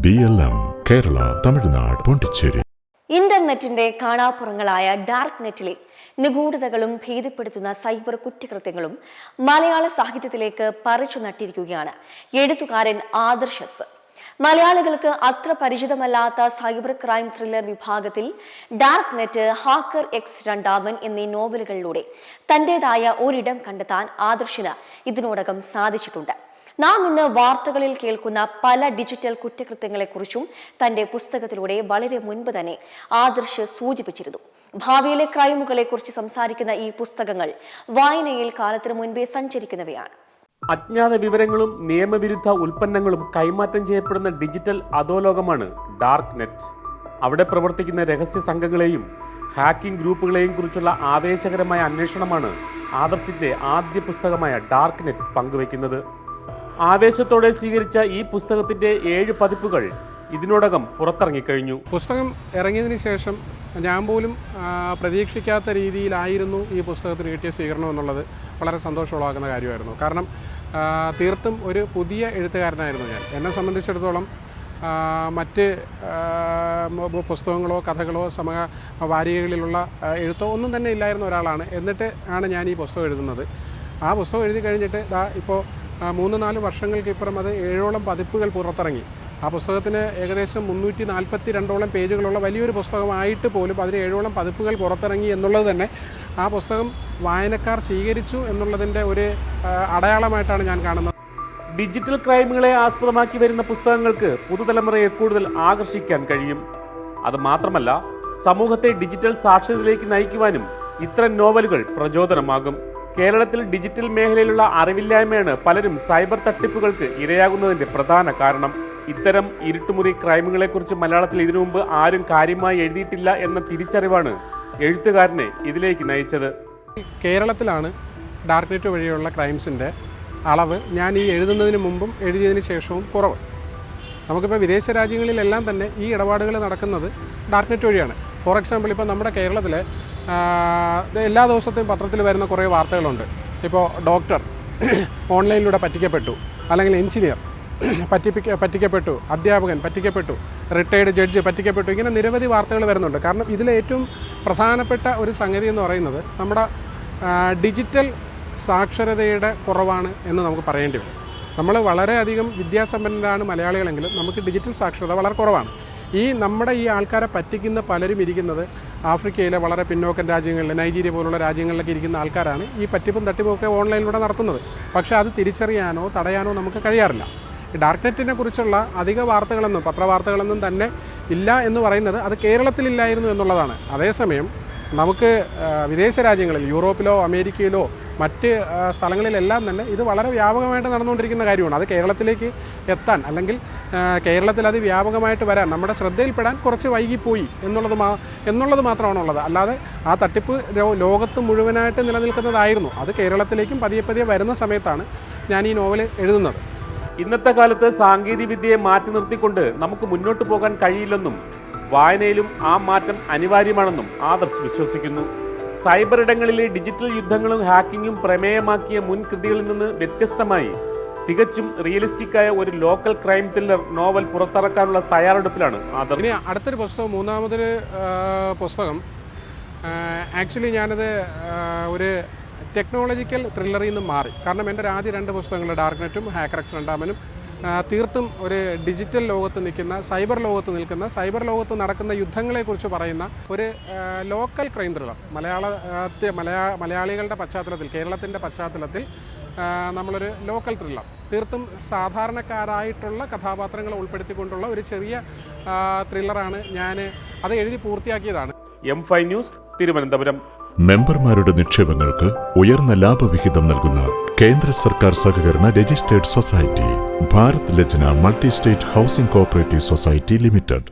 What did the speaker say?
BLM Kerala, Tamil Nadu, Pondicherry. ഇന്റർനെറ്റിന്റെ കാണാപ്പുറങ്ങളായ dark നെറ്റിലെ നിഗൂഢതകളും ഭീതിപ്പെടുത്തുന്ന cyber കുറ്റകൃത്യങ്ങളും മലയാള സാഹിത്യത്തിലേക്ക് പറിച്ചു നട്ടിരിക്കുകയാണ് എഴുത്തുകാരൻ ആദർശ്. മലയാളികൾക്ക് അത്ര പരിചിതമല്ലാത്ത സൈബർ ക്രൈം ത്രില്ലർ വിഭാഗത്തിൽ ഡാർക്ക് നെറ്റ്, ഹാക്കർ എക്സ് രണ്ടാമൻ എന്നീ നോവലുകളിലൂടെ തന്റേതായ ഒരിടം കണ്ടെത്താൻ ആദർശിന് ഇതിനോടകം സാധിച്ചിട്ടുണ്ട്. നാം ഇന്ന് വാർത്തകളിൽ കേൾക്കുന്ന പല ഡിജിറ്റൽ കുറ്റകൃത്യങ്ങളെക്കുറിച്ചും തന്റെ പുസ്തകത്തിലൂടെ വളരെ മുൻപ് തന്നെ ആദർശ് സൂചിപ്പിച്ചിരുന്നു. ഭാവിയിലെ ക്രൈമുകളെക്കുറിച്ച് സംസാരിക്കുന്ന ഈ പുസ്തകങ്ങൾ വായനയിൽ കാലത്തിന് മുൻപേ സഞ്ചരിക്കുന്നവയാണ്. അജ്ഞാത വിവരങ്ങളും നിയമവിരുദ്ധ ഉൽപ്പന്നങ്ങളും കൈമാറ്റം ചെയ്യപ്പെടുന്ന ഡിജിറ്റൽ അധോലോകമാണ് ഡാർക്ക് നെറ്റ്. അവിടെ പ്രവർത്തിക്കുന്ന രഹസ്യ സംഘങ്ങളെയും ഹാക്കിംഗ് ഗ്രൂപ്പുകളെയും കുറിച്ചുള്ള ആവേശകരമായ അന്വേഷണമാണ് ആദർശിന്റെ ആദ്യ പുസ്തകമായ ഡാർക്ക് നെറ്റ് പങ്കുവയ്ക്കുന്നത്. ആവേശത്തോടെ സ്വീകരിച്ച ഈ പുസ്തകത്തിന്റെ 7 പതിപ്പുകൾ ഇതിനോടകം പുറത്തിറങ്ങിക്കഴിഞ്ഞു. പുസ്തകം ഇറങ്ങിയതിന് ശേഷം ഞാൻ പോലും പ്രതീക്ഷിക്കാത്ത രീതിയിലായിരുന്നു ഈ പുസ്തകത്തിന് കിട്ടിയ സ്വീകരണം എന്നുള്ളത് വളരെ സന്തോഷമുള്ളതാക്കുന്ന കാര്യമായിരുന്നു. കാരണം തീർത്തും ഒരു പുതിയ എഴുത്തുകാരനായിരുന്നു ഞാൻ. എന്നെ സംബന്ധിച്ചിടത്തോളം മറ്റ് പുസ്തകങ്ങളോ കഥകളോ വാരികകളിലുള്ള എഴുത്തോ ഒന്നും തന്നെ ഇല്ലായിരുന്ന ഒരാളാണ്. എന്നിട്ട് ആണ് ഞാൻ ഈ പുസ്തകം എഴുതുന്നത്. ആ പുസ്തകം എഴുതി കഴിഞ്ഞിട്ട് ഇപ്പോൾ 3-4 വർഷങ്ങൾക്ക് ഇപ്പുറം അത് 7ഓളം പതിപ്പുകൾ പുറത്തിറങ്ങി. ആ പുസ്തകത്തിന് ഏകദേശം 342ഓളം പേജുകളുള്ള വലിയൊരു പുസ്തകമായിട്ട് പോലും അതിന് 7ഓളം പതിപ്പുകൾ പുറത്തിറങ്ങി എന്നുള്ളത് തന്നെ ആ പുസ്തകം വായനക്കാർ സ്വീകരിച്ചു എന്നുള്ളതിൻ്റെ ഒരു അടയാളമായിട്ടാണ് ഞാൻ കാണുന്നത്. ഡിജിറ്റൽ ക്രൈമുകളെ ആസ്പദമാക്കി വരുന്ന പുസ്തകങ്ങൾക്ക് പുതുതലമുറയെ കൂടുതൽ ആകർഷിക്കാൻ കഴിയും. അത് മാത്രമല്ല, സമൂഹത്തെ ഡിജിറ്റൽ സാക്ഷരതയിലേക്ക് നയിക്കുവാനും ഇത്തരം നോവലുകൾ പ്രചോദനമാകും. കേരളത്തിൽ ഡിജിറ്റൽ മേഖലയിലുള്ള അറിവില്ലായ്മയാണ് പലരും സൈബർ തട്ടിപ്പുകൾക്ക് ഇരയാകുന്നതിന്റെ പ്രധാന കാരണം. ഇത്തരം ഇരുട്ടുമുറി ക്രൈമുകളെക്കുറിച്ച് മലയാളത്തിൽ ഇതിനു മുമ്പ് ആരും കാര്യമായി എഴുതിയിട്ടില്ല എന്ന തിരിച്ചറിവാണ് എഴുത്തുകാരനെ ഇതിലേക്ക് നയിച്ചത്. കേരളത്തിലാണ് ഡാർക്ക് നെറ്റ് വഴിയുള്ള ക്രൈംസിൻ്റെ അളവ് ഞാൻ ഈ എഴുതുന്നതിന് മുമ്പും എഴുതിയതിന് ശേഷവും കുറവ്. നമുക്കിപ്പോൾ വിദേശ രാജ്യങ്ങളിലെല്ലാം തന്നെ ഈ ഇടപാടുകൾ നടക്കുന്നത് ഡാർക്ക് നെറ്റ് വഴിയാണ്. ഫോർ എക്സാമ്പിൾ, ഇപ്പോൾ നമ്മുടെ കേരളത്തിൽ എല്ലാ ദിവസത്തെയും പത്രത്തിൽ വരുന്ന കുറേ വാർത്തകളുണ്ട്. ഇപ്പോൾ ഡോക്ടർ ഓൺലൈനിലൂടെ പറ്റിക്കപ്പെട്ടു, അല്ലെങ്കിൽ എഞ്ചിനീയർ പറ്റിക്കപ്പെട്ടു, അധ്യാപകൻ പറ്റിക്കപ്പെട്ടു, റിട്ടയർഡ് ജഡ്ജ് പറ്റിക്കപ്പെട്ടു, ഇങ്ങനെ നിരവധി വാർത്തകൾ വരുന്നുണ്ട്. കാരണം ഇതിലെ ഏറ്റവും പ്രധാനപ്പെട്ട ഒരു സംഗതി എന്ന് പറയുന്നത് നമ്മുടെ ഡിജിറ്റൽ സാക്ഷരതയുടെ കുറവാണ് എന്ന് നമുക്ക് പറയേണ്ടി വരും. നമ്മൾ വളരെയധികം വിദ്യാസമ്പന്നരാണ് മലയാളികളെങ്കിലും നമുക്ക് ഡിജിറ്റൽ സാക്ഷരത വളരെ കുറവാണ്. നമ്മുടെ ഈ ആൾക്കാരെ പറ്റിക്കുന്ന പലരും ഇരിക്കുന്നത് ആഫ്രിക്കയിലെ വളരെ പിന്നോക്കൻ രാജ്യങ്ങളിൽ, നൈജീരിയ പോലുള്ള രാജ്യങ്ങളിലൊക്കെ ഇരിക്കുന്ന ആൾക്കാരാണ് ഈ പറ്റിപ്പും തട്ടിപ്പുമൊക്കെ ഓൺലൈനിലൂടെ നടത്തുന്നത്. പക്ഷേ അത് തിരിച്ചറിയാനോ തടയാനോ നമുക്ക് കഴിയാറില്ല. ഈ ഡാർക്ക് നെറ്റിനെ കുറിച്ചുള്ള അധിക വാർത്തകളൊന്നും പത്രവാർത്തകളൊന്നും തന്നെ ഇല്ല എന്ന് പറയുന്നത് അത് കേരളത്തിലില്ലായിരുന്നു എന്നുള്ളതാണ്. അതേസമയം നമുക്ക് വിദേശ രാജ്യങ്ങളിൽ, യൂറോപ്പിലോ അമേരിക്കയിലോ മറ്റ് സ്ഥലങ്ങളിലെല്ലാം തന്നെ ഇത് വളരെ വ്യാപകമായിട്ട് നടന്നുകൊണ്ടിരിക്കുന്ന കാര്യമാണ്. അത് കേരളത്തിലേക്ക് എത്താൻ, അല്ലെങ്കിൽ കേരളത്തിൽ അത് വ്യാപകമായിട്ട് വരാൻ, നമ്മുടെ ശ്രദ്ധയിൽപ്പെടാൻ കുറച്ച് വൈകിപ്പോയി എന്നുള്ളത് മാത്രമാണുള്ളത്. അല്ലാതെ ആ തട്ടിപ്പ് ലോകത്ത് മുഴുവനായിട്ട് നിലനിൽക്കുന്നതായിരുന്നു. അത് കേരളത്തിലേക്കും പതിയെ വരുന്ന സമയത്താണ് ഞാൻ ഈ നോവൽ എഴുതുന്നത്. ഇന്നത്തെ കാലത്ത് സാങ്കേതിക വിദ്യയെ മാറ്റി നിർത്തിക്കൊണ്ട് നമുക്ക് മുന്നോട്ട് പോകാൻ കഴിയില്ലെന്നും വായനയിലും ആ മാറ്റം അനിവാര്യമാണെന്നും ആദർശ് വിശ്വസിക്കുന്നു. സൈബർ ഇടങ്ങളിലെ ഡിജിറ്റൽ യുദ്ധങ്ങളും ഹാക്കിങ്ങും പ്രമേയമാക്കിയ മുൻ കൃതികളിൽ നിന്ന് വ്യത്യസ്തമായി തികച്ചും റിയലിസ്റ്റിക്കായ ഒരു ലോക്കൽ ക്രൈം ത്രില്ലർ നോവൽ പുറത്തിറക്കാനുള്ള തയ്യാറെടുപ്പിലാണ് ആദർശ്. ഇനി അടുത്തൊരു പുസ്തകം, മൂന്നാമതൊരു പുസ്തകം, ആക്ച്വലി ഞാനത് ഒരു ടെക്നോളജിക്കൽ ത്രില്ലറിൽ നിന്ന് മാറി. കാരണം എൻ്റെ ആദ്യ 2 പുസ്തകങ്ങൾ ഡാർക്ക് നെറ്റും ഹാക്കർ എക്സ് രണ്ടാമനും തീർത്തും ഒരു ഡിജിറ്റൽ ലോകത്ത് നിൽക്കുന്ന, സൈബർ ലോകത്ത് നടക്കുന്ന യുദ്ധങ്ങളെക്കുറിച്ച് പറയുന്ന ഒരു ലോക്കൽ ക്രൈം ത്രില്ലർ. മലയാളികളുടെ പശ്ചാത്തലത്തിൽ, കേരളത്തിൻ്റെ പശ്ചാത്തലത്തിൽ നമ്മളൊരു ലോക്കൽ ത്രില്ലർ, തീർത്തും സാധാരണക്കാരായിട്ടുള്ള കഥാപാത്രങ്ങളെ ഉൾപ്പെടുത്തിക്കൊണ്ടുള്ള ഒരു ചെറിയ ത്രില്ലറാണ്. അത് എഴുതി പൂർത്തിയാക്കിയതാണ്. M5 news, Thiruvananthapuram. മെമ്പർമാരുടെ നിക്ഷേപങ്ങൾക്ക് ഉയർന്ന ലാഭവിഹിതം നൽകുന്ന കേന്ദ്ര സർക്കാർ സഹകരണ registered society Bharat Lajna multi state housing cooperative society limited.